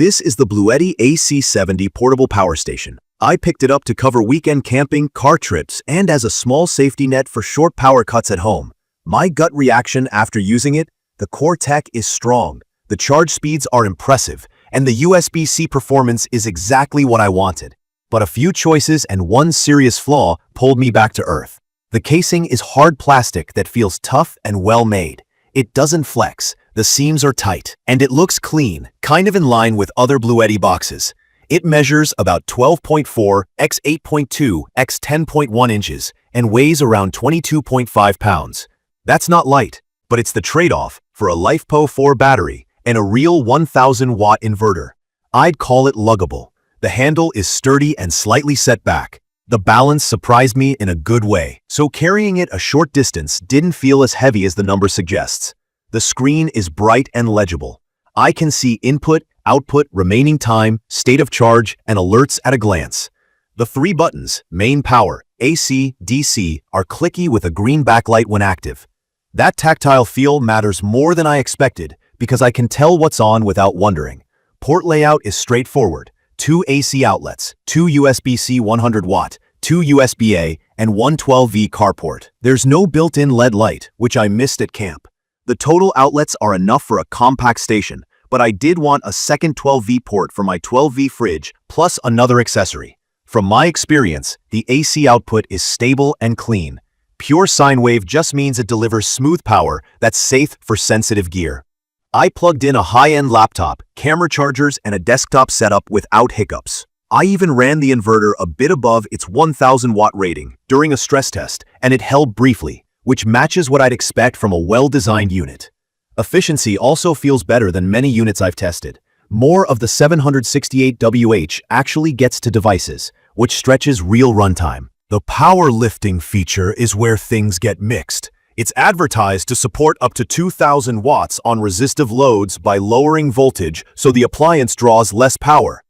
This is the BLUETTI AC70 portable power station. I picked it up to cover weekend camping, car trips, and as a small safety net for short power cuts at home. My gut reaction after using it: the core tech is strong, the charge speeds are impressive, and the USB-C performance is exactly what I wanted. But a few choices and one serious flaw pulled me back to earth. The casing is hard plastic that feels tough and well made. It doesn't flex, the seams are tight, and it looks clean, kind of in line with other BLUETTI boxes. It measures about 12.4 x 8.2 x 10.1 inches and weighs around 22.5 pounds. That's not light, but it's the trade-off for a LiFePO4 battery and a real 1000-watt inverter. I'd call it luggable. The handle is sturdy and slightly set back. The balance surprised me in a good way, so carrying it a short distance didn't feel as heavy as the number suggests. The screen is bright and legible. I can see input, output, remaining time, state of charge, and alerts at a glance. The three buttons, main power, AC, DC, are clicky with a green backlight when active. That tactile feel matters more than I expected because I can tell what's on without wondering. Port layout is straightforward. 2 AC outlets, 2 USB-C 100-watt, 2 USB-A, and 1 12V carport. There's no built-in LED light, which I missed at camp. The total outlets are enough for a compact station, but I did want a second 12V port for my 12V fridge, plus another accessory. From my experience, the AC output is stable and clean. Pure sine wave just means it delivers smooth power that's safe for sensitive gear. I plugged in a high-end laptop, camera chargers, and a desktop setup without hiccups. I even ran the inverter a bit above its 1000-watt rating during a stress test, and it held briefly, which matches what I'd expect from a well-designed unit. Efficiency also feels better than many units I've tested. More of the 768 Wh actually gets to devices, which stretches real runtime. The power lifting feature is where things get mixed. It's advertised to support up to 2000 watts on resistive loads by lowering voltage so the appliance draws less power.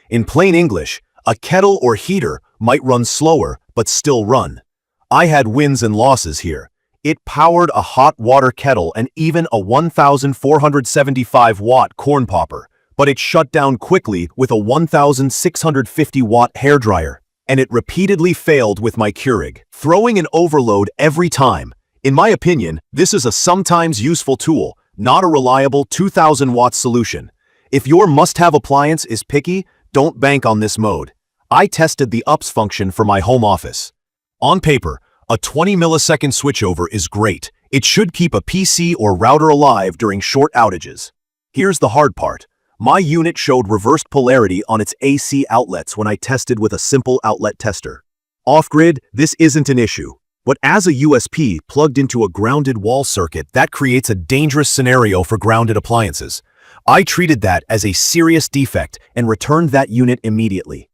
In plain English, a kettle or heater might run slower but still run. I had wins and losses here. It powered a hot water kettle and even a 1475-watt corn popper, but it shut down quickly with a 1650-watt hairdryer. And it repeatedly failed with my Keurig, throwing an overload every time. In my opinion, this is a sometimes useful tool, not a reliable 2000-watt solution. If your must-have appliance is picky, don't bank on this mode. I tested the UPS function for my home office. On paper, a 20-millisecond switchover is great. It should keep a PC or router alive during short outages. Here's the hard part. My unit showed reversed polarity on its AC outlets when I tested with a simple outlet tester. Off-grid, this isn't an issue. But as a USP plugged into a grounded wall circuit, that creates a dangerous scenario for grounded appliances. I treated that as a serious defect and returned that unit immediately.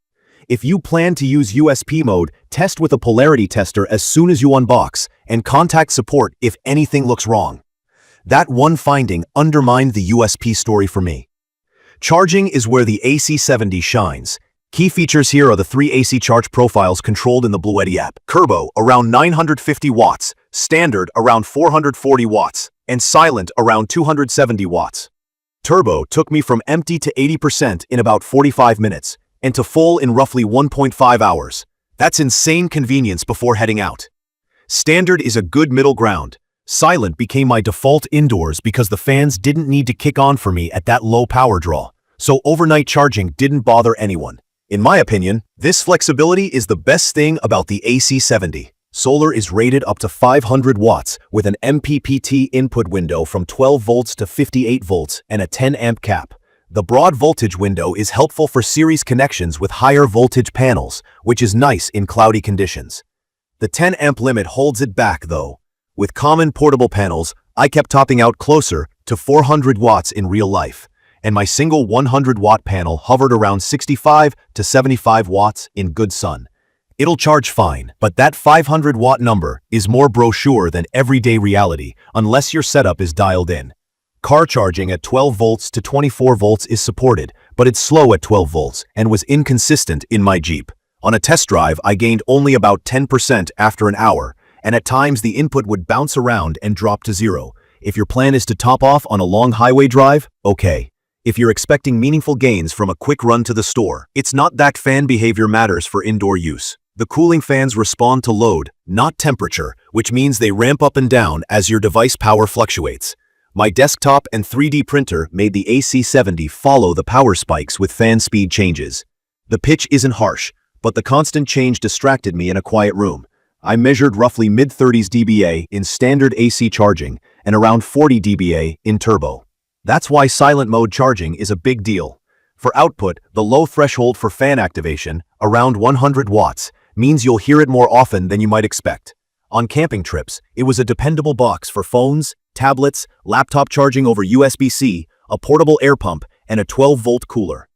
If you plan to use USP mode, test with a polarity tester as soon as you unbox, and contact support if anything looks wrong. That one finding undermined the USP story for me. Charging is where the AC70 shines. Key features here are the 3 AC charge profiles controlled in the BLUETTI app. Turbo, around 950 watts, Standard, around 440 watts, and Silent, around 270 watts. Turbo took me from empty to 80% in about 45 minutes, and to full in roughly 1.5 hours. That's insane convenience before heading out. Standard is a good middle ground. Silent became my default indoors because the fans didn't need to kick on for me at that low power draw, so overnight charging didn't bother anyone. In my opinion, this flexibility is the best thing about the AC70. Solar is rated up to 500 watts with an MPPT input window from 12 volts to 58 volts and a 10 amp cap. The broad voltage window is helpful for series connections with higher voltage panels, which is nice in cloudy conditions. The 10 amp limit holds it back though. With common portable panels, I kept topping out closer to 400 watts in real life, and my single 100-watt panel hovered around 65 to 75 watts in good sun. It'll charge fine, but that 500-watt number is more brochure than everyday reality unless your setup is dialed in. Car charging at 12 volts to 24 volts is supported, but it's slow at 12 volts and was inconsistent in my Jeep. On a test drive, I gained only about 10% after an hour, and at times the input would bounce around and drop to zero. If your plan is to top off on a long highway drive, okay. if you're expecting meaningful gains from a quick run to the store. It's not that fan behavior matters for indoor use. The cooling fans respond to load, not temperature, which means they ramp up and down as your device power fluctuates. My desktop and 3D printer made the AC70 follow the power spikes with fan speed changes. The pitch isn't harsh, but the constant change distracted me in a quiet room. I measured roughly mid-30s dBA in standard AC charging and around 40 dBA in turbo. That's why silent mode charging is a big deal. For output, the low threshold for fan activation, around 100 watts, means you'll hear it more often than you might expect. On camping trips, it was a dependable box for phones, tablets, laptop charging over USB-C, a portable air pump, and a 12-volt cooler.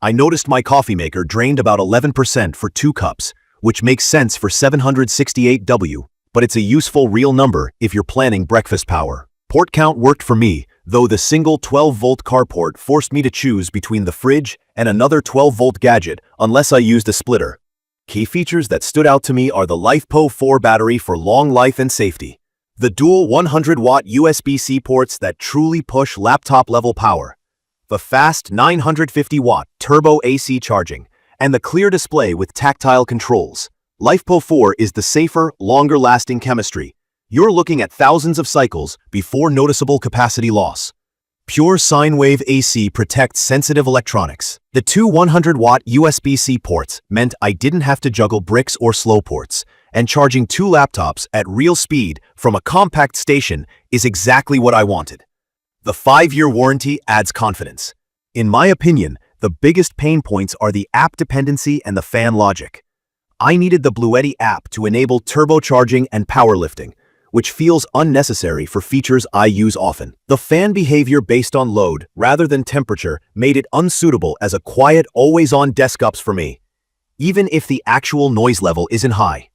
I noticed my coffee maker drained about 11% for 2 cups, which makes sense for 768W, but it's a useful real number if you're planning breakfast power. Port count worked for me, though the single 12-volt carport forced me to choose between the fridge and another 12-volt gadget unless I used a splitter. Key features that stood out to me are the LiFePO4 battery for long life and safety, the dual 100-watt USB-C ports that truly push laptop-level power, the fast 950-watt turbo AC charging, and the clear display with tactile controls. LiFePO4 is the safer, longer-lasting chemistry. You're looking at thousands of cycles before noticeable capacity loss. Pure sine wave AC protects sensitive electronics. The 2 100-watt USB-C ports meant I didn't have to juggle bricks or slow ports, and charging 2 laptops at real speed from a compact station is exactly what I wanted. The 5-year warranty adds confidence. In my opinion, the biggest pain points are the app dependency and the fan logic. I needed the BLUETTI app to enable turbocharging and powerlifting, which feels unnecessary for features I use often. The fan behavior based on load rather than temperature made it unsuitable as a quiet, always-on desktops for me, even if the actual noise level isn't high.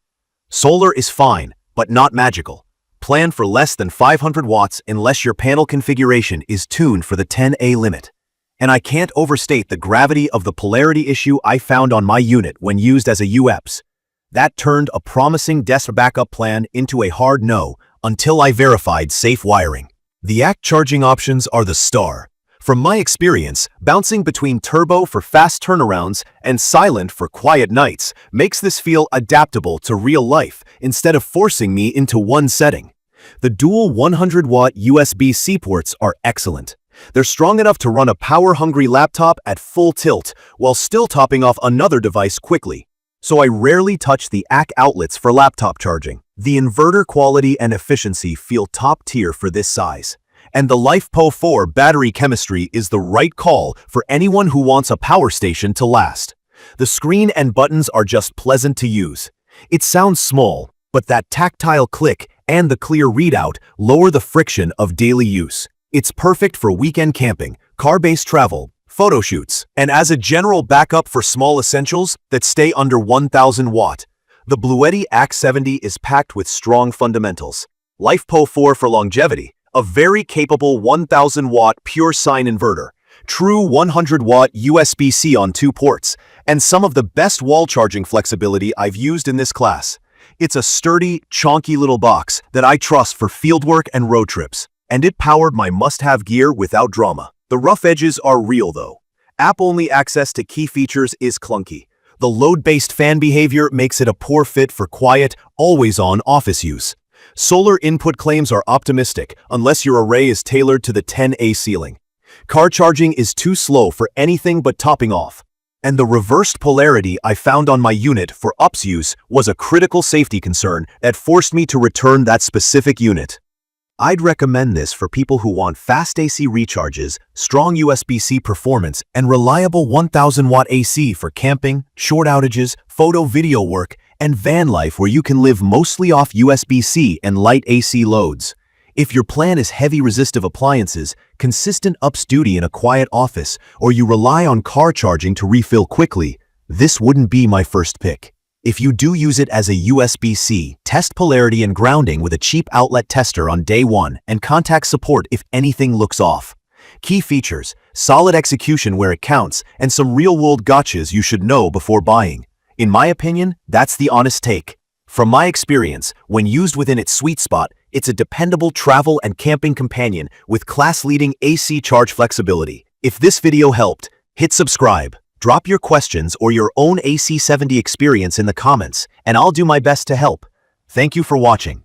Solar is fine, but not magical. Plan for less than 500 watts unless your panel configuration is tuned for the 10A limit. And I can't overstate the gravity of the polarity issue I found on my unit when used as a UEPS. That turned a promising desk backup plan into a hard no until I verified safe wiring. The ACT charging options are the star. From my experience, bouncing between turbo for fast turnarounds and silent for quiet nights makes this feel adaptable to real life instead of forcing me into one setting. The dual 100-watt USB-C ports are excellent. They're strong enough to run a power-hungry laptop at full tilt while still topping off another device quickly. So I rarely touch the AC outlets for laptop charging. The inverter quality and efficiency feel top tier for this size. And the LiFePO4 battery chemistry is the right call for anyone who wants a power station to last. The screen and buttons are just pleasant to use. It sounds small, but that tactile click and the clear readout lower the friction of daily use. It's perfect for weekend camping, car-based travel, photo shoots, and as a general backup for small essentials that stay under 1000 watt. The BLUETTI AC70 is packed with strong fundamentals. LiFePO4 for longevity, a very capable 1000 watt pure sine inverter, true 100 watt USB-C on 2 ports, and some of the best wall charging flexibility I've used in this class. It's a sturdy, chonky little box that I trust for fieldwork and road trips, and it powered my must-have gear without drama. The rough edges are real though. App-only access to key features is clunky. The load-based fan behavior makes it a poor fit for quiet, always-on office use. Solar input claims are optimistic unless your array is tailored to the 10A ceiling. Car charging is too slow for anything but topping off. And the reversed polarity I found on my unit for UPS use was a critical safety concern that forced me to return that specific unit. I'd recommend this for people who want fast AC recharges, strong USB-C performance, and reliable 1000-watt AC for camping, short outages, photo-video work, and van life where you can live mostly off USB-C and light AC loads. If your plan is heavy resistive appliances, consistent UPS duty in a quiet office, or you rely on car charging to refill quickly, this wouldn't be my first pick. If you do use it as a USB-C, test polarity and grounding with a cheap outlet tester on day 1 and contact support if anything looks off. Key features, solid execution where it counts, and some real-world gotchas you should know before buying. In my opinion, that's the honest take. From my experience, when used within its sweet spot, it's a dependable travel and camping companion with class-leading AC charge flexibility. If this video helped, hit subscribe. Drop your questions or your own AC70 experience in the comments, and I'll do my best to help. Thank you for watching.